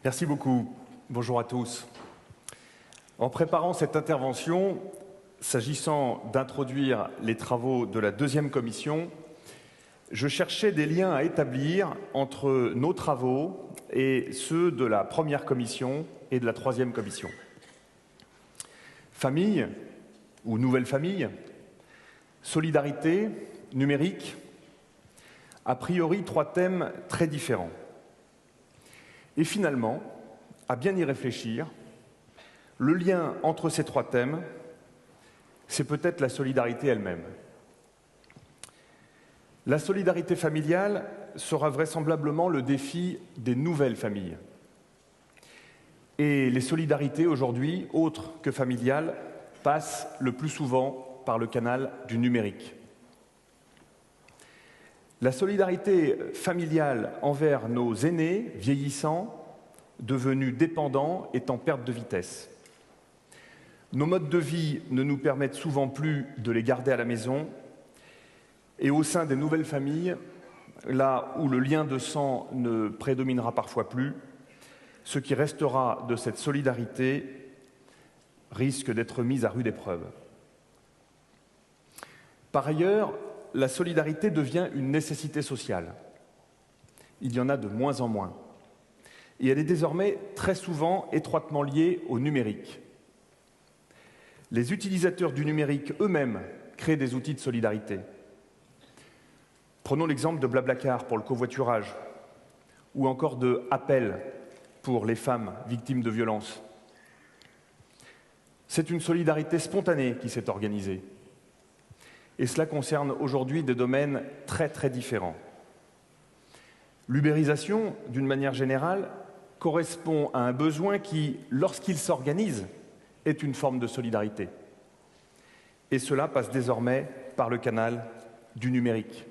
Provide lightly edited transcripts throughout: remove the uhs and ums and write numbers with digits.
Merci beaucoup. Bonjour à tous. En préparant cette intervention, s'agissant d'introduire les travaux de la deuxième commission, je cherchais des liens à établir entre nos travaux et ceux de la première commission et de la troisième commission. Famille ou nouvelle famille, solidarité, numérique, a priori trois thèmes très différents. Et finalement, à bien y réfléchir, le lien entre ces trois thèmes, c'est peut-être la solidarité elle-même. La solidarité familiale sera vraisemblablement le défi des nouvelles familles. Et les solidarités aujourd'hui, autres que familiales, passent le plus souvent par le canal du numérique. La solidarité familiale envers nos aînés vieillissants, devenus dépendants, est en perte de vitesse. Nos modes de vie ne nous permettent souvent plus de les garder à la maison, et au sein des nouvelles familles, là où le lien de sang ne prédominera parfois plus, ce qui restera de cette solidarité risque d'être mis à rude épreuve. Par ailleurs, la solidarité devient une nécessité sociale. Il y en a de moins en moins. Et elle est désormais très souvent étroitement liée au numérique. Les utilisateurs du numérique eux-mêmes créent des outils de solidarité. Prenons l'exemple de Blablacar pour le covoiturage, ou encore de Appel pour les femmes victimes de violences. C'est une solidarité spontanée qui s'est organisée. Et cela concerne aujourd'hui des domaines très différents. L'ubérisation, d'une manière générale, correspond à un besoin qui, lorsqu'il s'organise, est une forme de solidarité. Et cela passe désormais par le canal du numérique.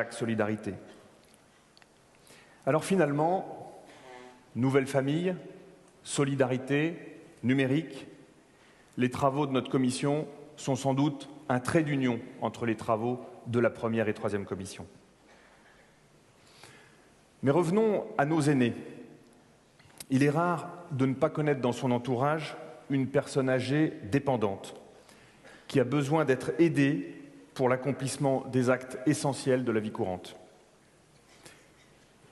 #solidarité. Alors finalement, nouvelle famille, solidarité, numérique, les travaux de notre commission sont sans doute un trait d'union entre les travaux de la première et troisième commission. Mais revenons à nos aînés. Il est rare de ne pas connaître dans son entourage une personne âgée dépendante qui a besoin d'être aidée pour l'accomplissement des actes essentiels de la vie courante.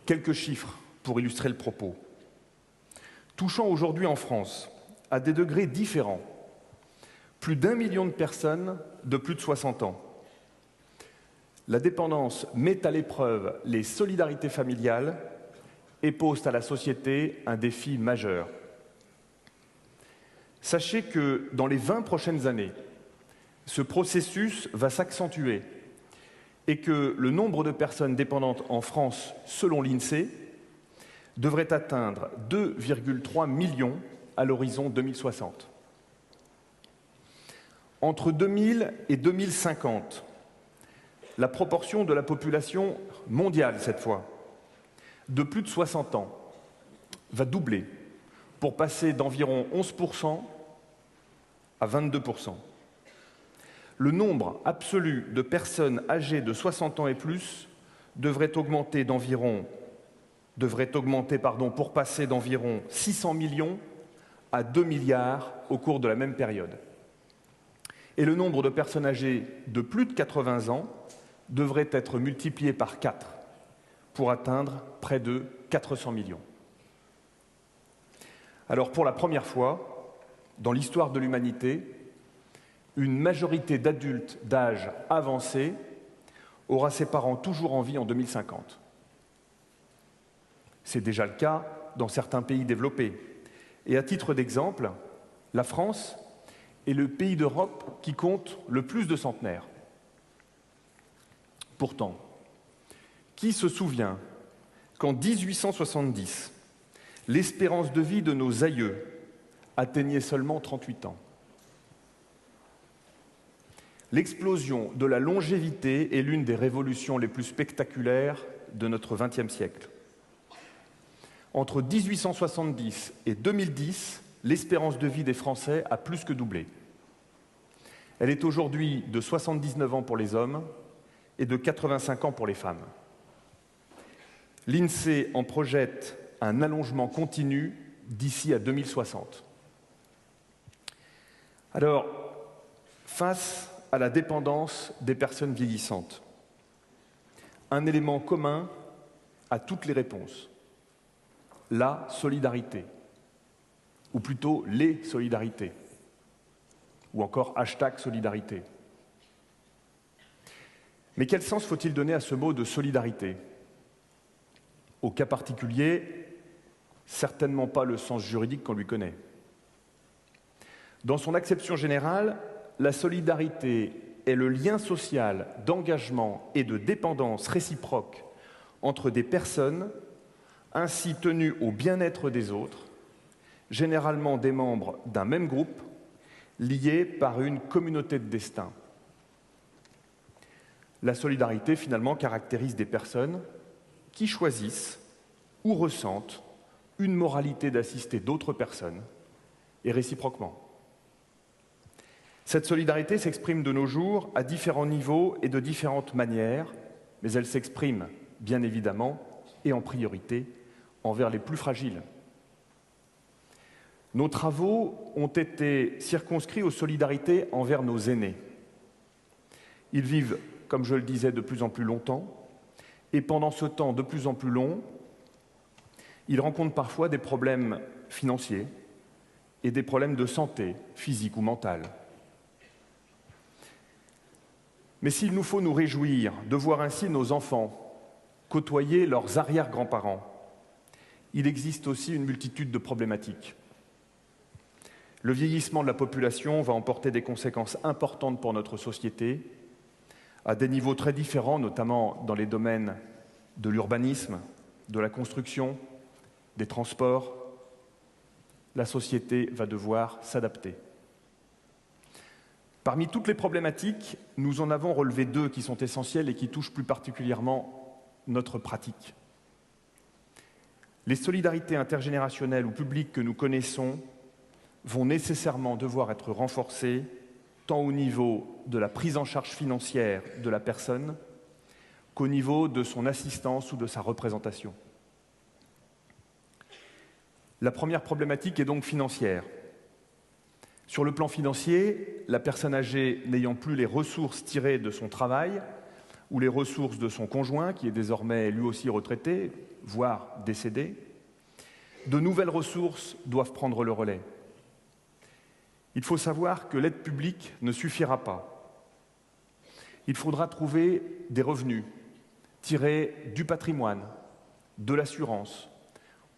Quelques chiffres pour illustrer le propos. Touchant aujourd'hui en France, à des degrés différents, plus d'1 million de personnes de plus de 60 ans. La dépendance met à l'épreuve les solidarités familiales et pose à la société un défi majeur. Sachez que dans les 20 prochaines années, ce processus va s'accentuer et que le nombre de personnes dépendantes en France, selon l'INSEE, devrait atteindre 2,3 millions à l'horizon 2060. Entre 2000 et 2050, la proportion de la population mondiale, cette fois, de plus de 60 ans, va doubler pour passer d'environ 11% à 22%. Le nombre absolu de personnes âgées de 60 ans et plus devrait augmenter pour passer d'environ 600 millions à 2 milliards au cours de la même période. Et le nombre de personnes âgées de plus de 80 ans devrait être multiplié par 4 pour atteindre près de 400 millions. Alors pour la première fois, dans l'histoire de l'humanité, une majorité d'adultes d'âge avancé aura ses parents toujours en vie en 2050. C'est déjà le cas dans certains pays développés. Et à titre d'exemple, la France est le pays d'Europe qui compte le plus de centenaires. Pourtant, qui se souvient qu'en 1870, l'espérance de vie de nos aïeux atteignait seulement 38 ans? L'explosion de la longévité est l'une des révolutions les plus spectaculaires de notre XXe siècle. Entre 1870 et 2010, l'espérance de vie des Français a plus que doublé. Elle est aujourd'hui de 79 ans pour les hommes et de 85 ans pour les femmes. L'INSEE en projette un allongement continu d'ici à 2060. Alors, face à la dépendance des personnes vieillissantes, un élément commun à toutes les réponses, la solidarité, ou plutôt les solidarités, ou encore #solidarité. Mais quel sens faut-il donner à ce mot de solidarité? Au cas particulier, certainement pas le sens juridique qu'on lui connaît. Dans son acception générale, la solidarité est le lien social d'engagement et de dépendance réciproque entre des personnes ainsi tenues au bien-être des autres, généralement des membres d'un même groupe, liés par une communauté de destin. La solidarité, finalement, caractérise des personnes qui choisissent ou ressentent une moralité d'assister d'autres personnes, et réciproquement. Cette solidarité s'exprime de nos jours à différents niveaux et de différentes manières, mais elle s'exprime, bien évidemment, et en priorité, envers les plus fragiles. Nos travaux ont été circonscrits aux solidarités envers nos aînés. Ils vivent, comme je le disais, de plus en plus longtemps, et pendant ce temps de plus en plus long, ils rencontrent parfois des problèmes financiers et des problèmes de santé, physique ou mentale. Mais s'il nous faut nous réjouir de voir ainsi nos enfants côtoyer leurs arrière-grands-parents, il existe aussi une multitude de problématiques. Le vieillissement de la population va emporter des conséquences importantes pour notre société, à des niveaux très différents, notamment dans les domaines de l'urbanisme, de la construction, des transports. La société va devoir s'adapter. Parmi toutes les problématiques, nous en avons relevé 2 qui sont essentielles et qui touchent plus particulièrement notre pratique. Les solidarités intergénérationnelles ou publiques que nous connaissons vont nécessairement devoir être renforcées, tant au niveau de la prise en charge financière de la personne qu'au niveau de son assistance ou de sa représentation. La première problématique est donc financière. Sur le plan financier, la personne âgée n'ayant plus les ressources tirées de son travail ou les ressources de son conjoint, qui est désormais lui aussi retraité, voire décédé, de nouvelles ressources doivent prendre le relais. Il faut savoir que l'aide publique ne suffira pas. Il faudra trouver des revenus tirés du patrimoine, de l'assurance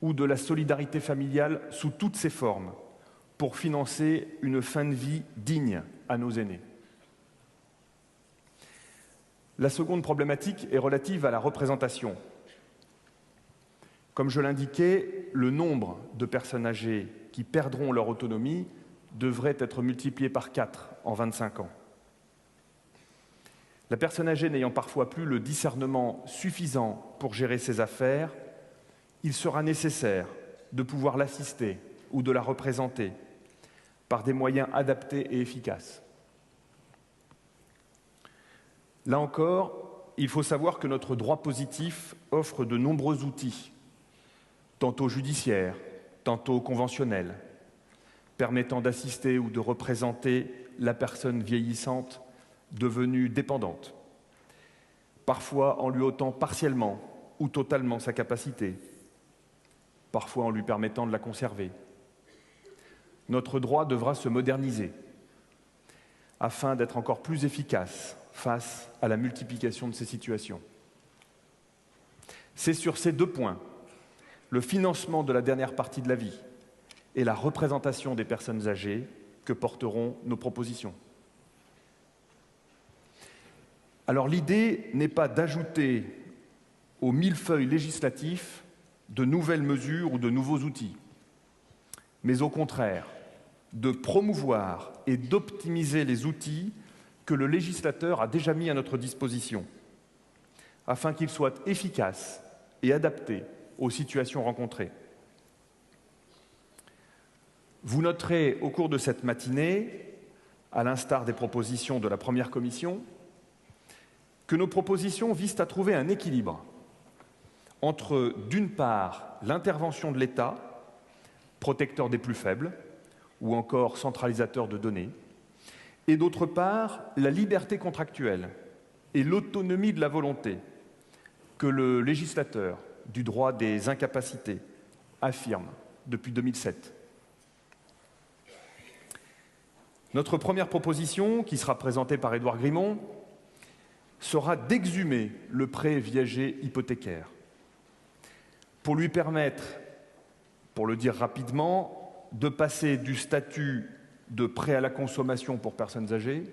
ou de la solidarité familiale sous toutes ses formes pour financer une fin de vie digne à nos aînés. La seconde problématique est relative à la représentation. Comme je l'indiquais, le nombre de personnes âgées qui perdront leur autonomie devrait être multiplié par 4 en 25 ans. La personne âgée n'ayant parfois plus le discernement suffisant pour gérer ses affaires, il sera nécessaire de pouvoir l'assister ou de la représenter par des moyens adaptés et efficaces. Là encore, il faut savoir que notre droit positif offre de nombreux outils, tantôt judiciaires, tantôt conventionnels, permettant d'assister ou de représenter la personne vieillissante devenue dépendante, parfois en lui ôtant partiellement ou totalement sa capacité, parfois en lui permettant de la conserver. Notre droit devra se moderniser afin d'être encore plus efficace face à la multiplication de ces situations. C'est sur ces 2 points, le financement de la dernière partie de la vie et la représentation des personnes âgées, que porteront nos propositions. Alors l'idée n'est pas d'ajouter au millefeuille législatif de nouvelles mesures ou de nouveaux outils, mais au contraire, de promouvoir et d'optimiser les outils que le législateur a déjà mis à notre disposition, afin qu'ils soient efficaces et adaptés aux situations rencontrées. Vous noterez au cours de cette matinée, à l'instar des propositions de la première commission, que nos propositions visent à trouver un équilibre entre, d'une part, l'intervention de l'État, protecteur des plus faibles, ou encore centralisateur de données, et d'autre part, la liberté contractuelle et l'autonomie de la volonté que le législateur du droit des incapacités affirme depuis 2007. Notre première proposition, qui sera présentée par Édouard Grimont, sera d'exhumer le prêt viager hypothécaire pour lui permettre, pour le dire rapidement, de passer du statut de prêt à la consommation pour personnes âgées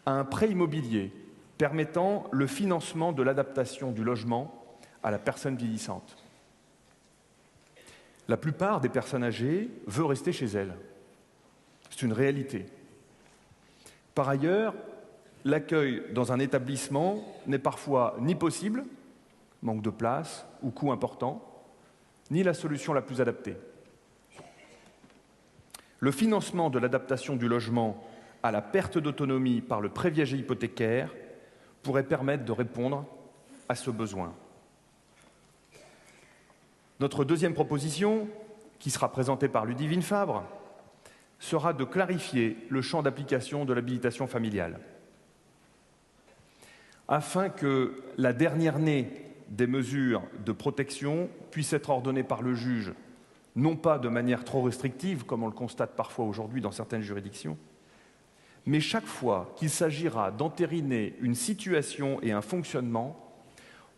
à un prêt immobilier permettant le financement de l'adaptation du logement à la personne vieillissante. La plupart des personnes âgées veulent rester chez elles. C'est une réalité. Par ailleurs, l'accueil dans un établissement n'est parfois ni possible, manque de place ou coût important, ni la solution la plus adaptée. Le financement de l'adaptation du logement à la perte d'autonomie par le prêt viager hypothécaire pourrait permettre de répondre à ce besoin. Notre deuxième proposition, qui sera présentée par Ludivine Fabre, sera de clarifier le champ d'application de l'habilitation familiale, afin que la dernière née des mesures de protection puisse être ordonnée par le juge, non pas de manière trop restrictive, comme on le constate parfois aujourd'hui dans certaines juridictions, mais chaque fois qu'il s'agira d'entériner une situation et un fonctionnement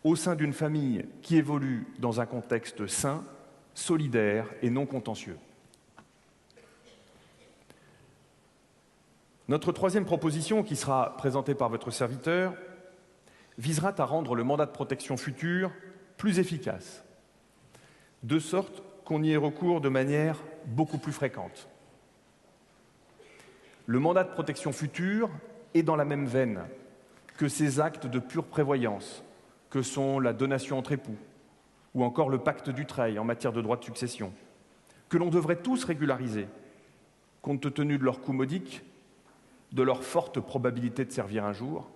au sein d'une famille qui évolue dans un contexte sain, solidaire et non contentieux. Notre troisième proposition, qui sera présentée par votre serviteur, visera à rendre le mandat de protection future plus efficace, de sorte qu'on y ait recours de manière beaucoup plus fréquente. Le mandat de protection future est dans la même veine que ces actes de pure prévoyance, que sont la donation entre époux, ou encore le pacte Dutreil en matière de droit de succession, que l'on devrait tous régulariser, compte tenu de leur coût modique, de leur forte probabilité de servir un jour,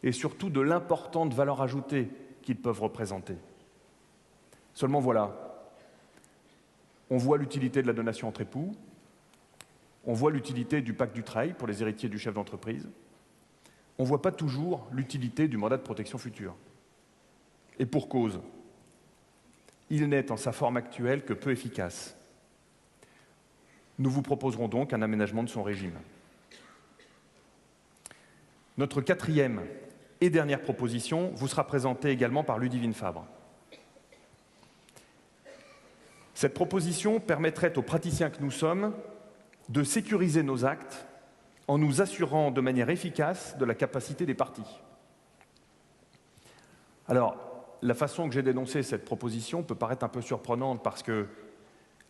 et surtout de l'importante valeur ajoutée qu'ils peuvent représenter. Seulement voilà, on voit l'utilité de la donation entre époux, on voit l'utilité du pacte Dutreil pour les héritiers du chef d'entreprise, on ne voit pas toujours l'utilité du mandat de protection future. Et pour cause, il n'est en sa forme actuelle que peu efficace. Nous vous proposerons donc un aménagement de son régime. Notre quatrième et dernière proposition vous sera présentée également par Ludivine Fabre. Cette proposition permettrait aux praticiens que nous sommes de sécuriser nos actes en nous assurant de manière efficace de la capacité des parties. Alors, la façon que j'ai d'énoncer cette proposition peut paraître un peu surprenante parce que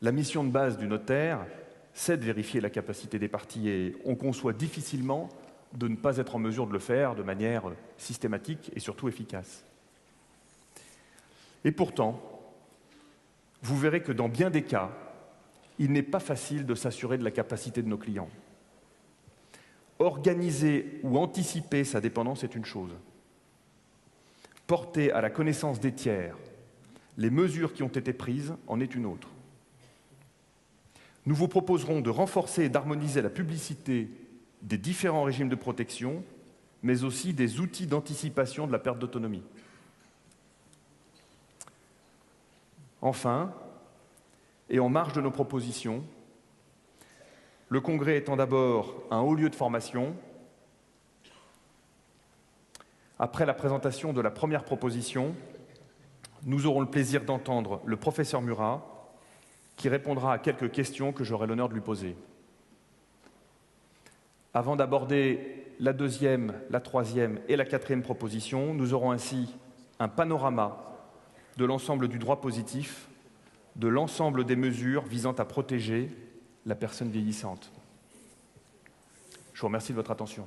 la mission de base du notaire, c'est de vérifier la capacité des parties et on conçoit difficilement de ne pas être en mesure de le faire de manière systématique et surtout efficace. Et pourtant, vous verrez que dans bien des cas, il n'est pas facile de s'assurer de la capacité de nos clients. Organiser ou anticiper sa dépendance est une chose. Porter à la connaissance des tiers les mesures qui ont été prises en est une autre. Nous vous proposerons de renforcer et d'harmoniser la publicité des différents régimes de protection, mais aussi des outils d'anticipation de la perte d'autonomie. Enfin, et en marge de nos propositions, le Congrès étant d'abord un haut lieu de formation, après la présentation de la première proposition, nous aurons le plaisir d'entendre le professeur Murat, qui répondra à quelques questions que j'aurai l'honneur de lui poser. Avant d'aborder la deuxième, la troisième et la quatrième proposition, nous aurons ainsi un panorama de l'ensemble du droit positif, de l'ensemble des mesures visant à protéger la personne vieillissante. Je vous remercie de votre attention.